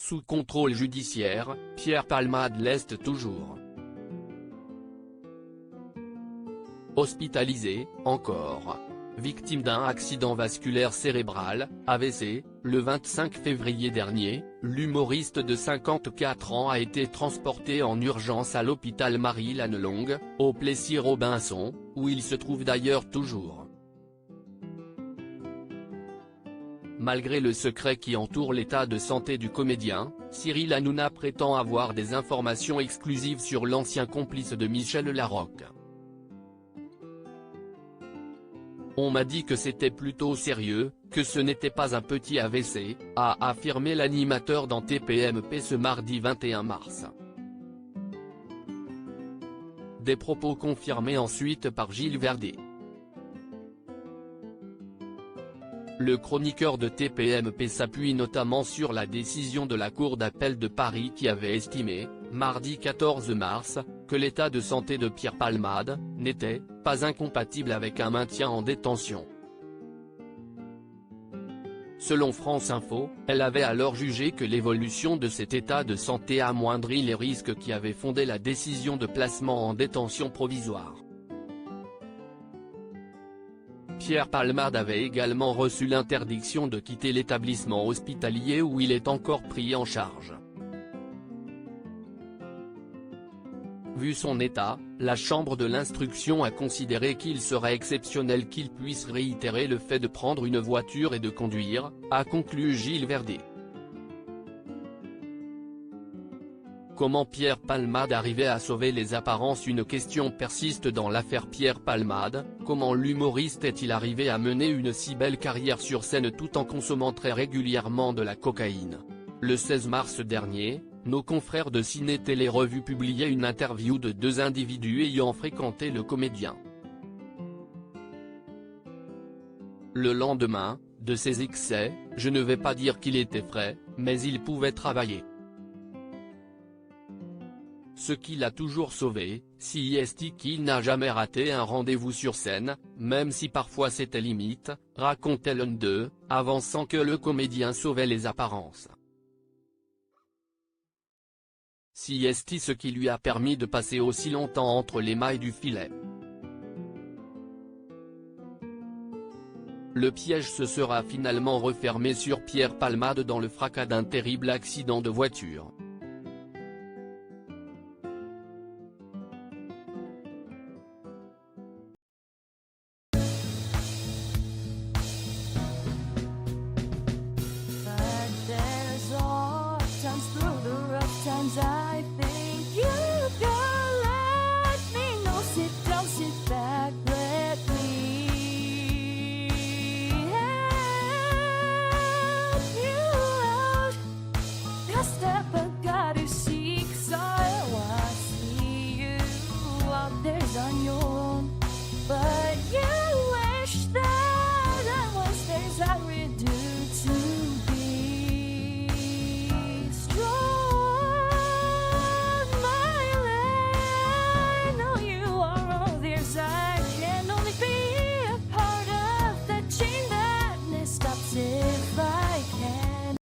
Sous contrôle judiciaire, Pierre Palmade l'est toujours. Hospitalisé, encore. Victime d'un accident vasculaire cérébral, AVC, le 25 février dernier, l'humoriste de 54 ans a été transporté en urgence à l'hôpital Marie-Lannelongue, au Plessis-Robinson, où il se trouve d'ailleurs toujours. Malgré le secret qui entoure l'état de santé du comédien, Cyril Hanouna prétend avoir des informations exclusives sur l'ancien complice de Michel Larocque. On m'a dit que c'était plutôt sérieux, que ce n'était pas un petit AVC, a affirmé l'animateur dans TPMP ce mardi 21 mars. Des propos confirmés ensuite par Gilles Verdet. Le chroniqueur de TPMP s'appuie notamment sur la décision de la Cour d'appel de Paris qui avait estimé, mardi 14 mars, que l'état de santé de Pierre Palmade n'était pas incompatible avec un maintien en détention. Selon France Info, elle avait alors jugé que l'évolution de cet état de santé amoindrit les risques qui avaient fondé la décision de placement en détention provisoire. Pierre Palmade avait également reçu l'interdiction de quitter l'établissement hospitalier où il est encore pris en charge. Vu son état, la Chambre de l'instruction a considéré qu'il serait exceptionnel qu'il puisse réitérer le fait de prendre une voiture et de conduire, a conclu Gilles Verdet. Comment Pierre Palmade arrivait à sauver les apparences? Une question persiste dans l'affaire Pierre Palmade. Comment l'humoriste est-il arrivé à mener une si belle carrière sur scène tout en consommant très régulièrement de la cocaïne? Le 16 mars dernier, nos confrères de Ciné Télé Revue publiaient une interview de deux individus ayant fréquenté le comédien. Le lendemain, de ses excès, je ne vais pas dire qu'il était frais, mais il pouvait travailler. Ce qui l'a toujours sauvé, si est qu'il n'a jamais raté un rendez-vous sur scène, même si parfois c'était limite, racontait l'un d'eux, avançant que le comédien sauvait les apparences. Si est ce qui lui a permis de passer aussi longtemps entre les mailles du filet. Le piège se sera finalement refermé sur Pierre Palmade dans le fracas d'un terrible accident de voiture.